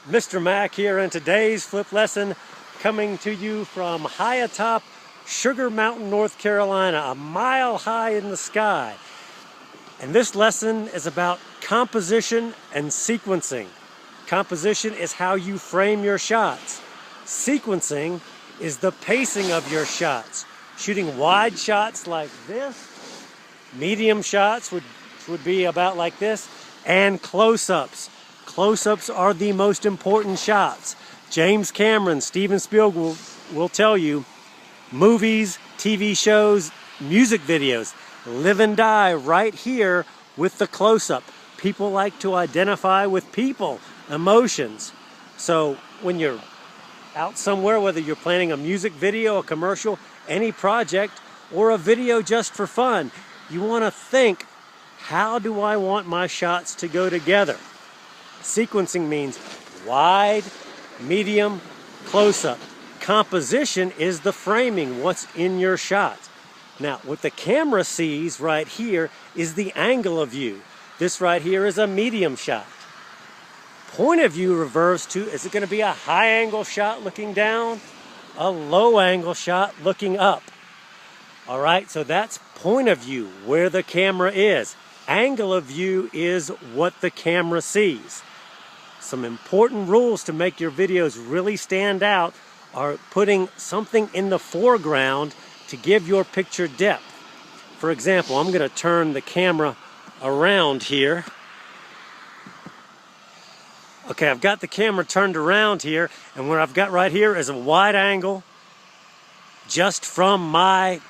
Mr. Mac here, and today's flip lesson coming to you from high atop Sugar Mountain, North Carolina, a mile high in the sky. And this lesson is about composition and sequencing. Composition is how you frame your shots. Sequencing is the pacing of your shots. Shooting wide shots like this, medium shots would be about like this, and close-ups. Close-ups are the most important shots. James Cameron, Steven Spielberg will tell you, movies, TV shows, music videos live and die right here with the close-up. People like to identify with people, emotions. So when you're out somewhere, whether you're planning a music video, a commercial, any project, or a video just for fun, you want to think, how do I want my shots to go together? Sequencing means wide, medium, close-up. Composition is the framing, what's in your shot. Now, what the camera sees right here is the angle of view. This right here is a medium shot. Point of view refers to, is it going to be a high angle shot looking down? A low angle shot looking up. All right, so that's point of view, where the camera is. Angle of view is what the camera sees. Some important rules to make your videos really stand out are putting something in the foreground to give your picture depth. For example, I'm going to turn the camera around here. Okay, I've got the camera turned around here, and what I've got right here is a wide angle just from my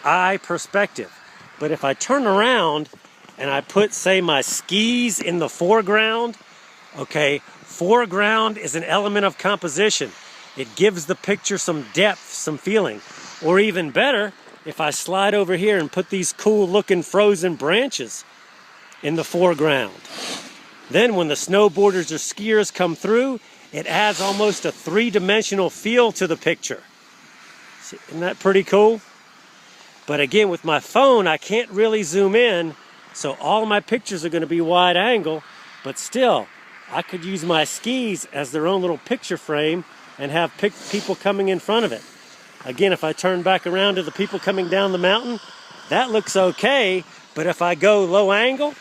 eye perspective. But if I turn around and I put, say, my skis in the foreground, okay, foreground is an element of composition. It gives the picture some depth, some feeling. Or even better, if I slide over here and put these cool looking frozen branches in the foreground. Then when the snowboarders or skiers come through, it adds almost a three-dimensional feel to the picture. See, isn't that pretty cool? But again, with my phone, I can't really zoom in, so all my pictures are going to be wide angle, but still, I could use my skis as their own little picture frame and have people coming in front of it. Again, if I turn back around to the people coming down the mountain, that looks okay, but if I go low angle,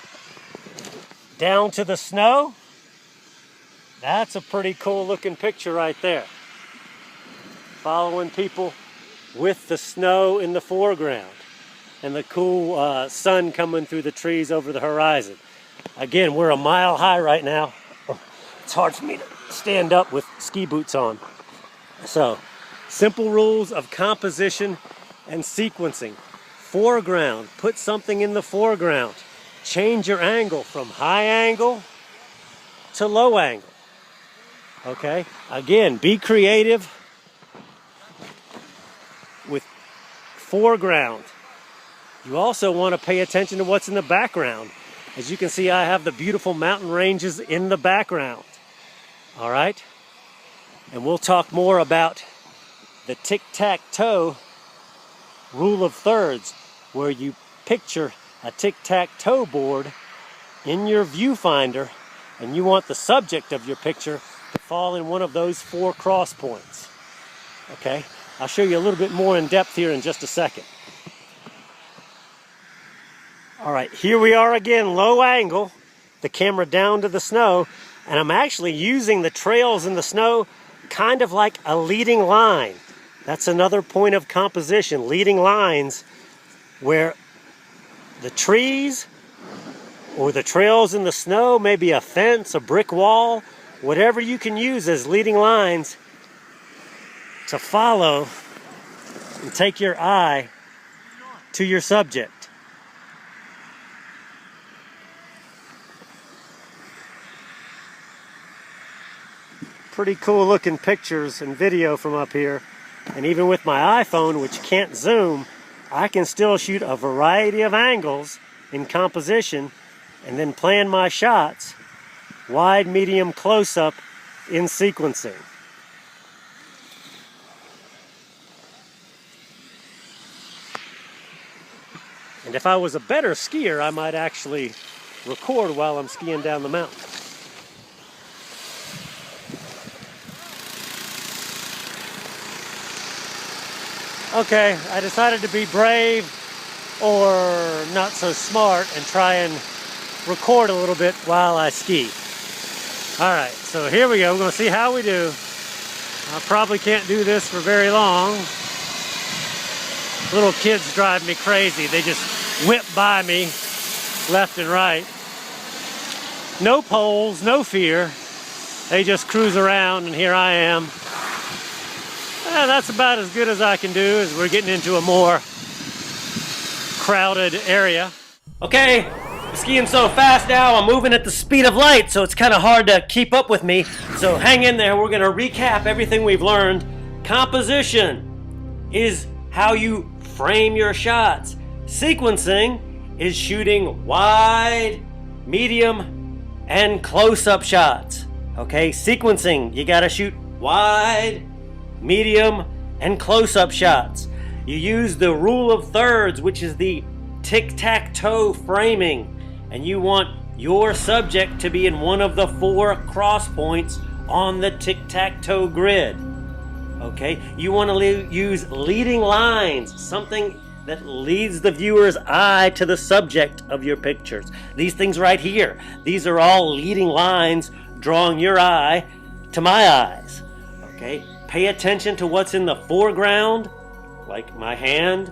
down to the snow, that's a pretty cool looking picture right there. Following people with the snow in the foreground and the cool sun coming through the trees over the horizon. Again, we're a mile high right now. It's hard for me to stand up with ski boots on. So, simple rules of composition and sequencing. Foreground, put something in the foreground. Change your angle from high angle to low angle. Okay? Again, be creative with foreground. You also want to pay attention to what's in the background. As you can see, I have the beautiful mountain ranges in the background. All right? And we'll talk more about the tic-tac-toe rule of thirds, where you picture a tic-tac-toe board in your viewfinder, and you want the subject of your picture to fall in one of those four cross points. Okay? I'll show you a little bit more in depth here in just a second. All right, here we are again, low angle, the camera down to the snow, and I'm actually using the trails in the snow kind of like a leading line. That's another point of composition, leading lines where the trees or the trails in the snow, maybe a fence, a brick wall, whatever you can use as leading lines to follow and take your eye to your subject. Pretty cool looking pictures and video from up here. And even with my iPhone, which can't zoom, I can still shoot a variety of angles in composition and then plan my shots, wide, medium, close-up, in sequencing. And if I was a better skier, I might actually record while I'm skiing down the mountain. Okay, I decided to be brave or not so smart and try and record a little bit while I ski. All right, so here we go. We're gonna see how we do. I probably can't do this for very long. Little kids drive me crazy. They just whip by me left and right. No poles, no fear. They just cruise around and here I am. That's about as good as I can do as we're getting into a more crowded area. Okay, I'm skiing so fast now, I'm moving at the speed of light, so it's kind of hard to keep up with me. So hang in there, we're gonna recap everything we've learned. Composition is how you frame your shots. Sequencing is shooting wide, medium, and close-up shots. Okay, sequencing, you gotta shoot wide, medium, and close-up shots. You use the rule of thirds, which is the tic-tac-toe framing, and you want your subject to be in one of the 4 cross points on the tic-tac-toe grid. Okay, you want to use leading lines, something that leads the viewer's eye to the subject of your pictures. These things right here, these are all leading lines drawing your eye to my eyes. Okay, pay attention to what's in the foreground, like my hand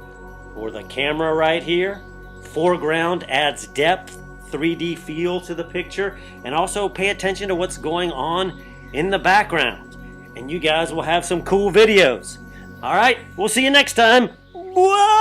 or the camera right here. Foreground adds depth, 3D feel to the picture, and also pay attention to what's going on in the background. And you guys will have some cool videos. All right, we'll see you next time. Whoa!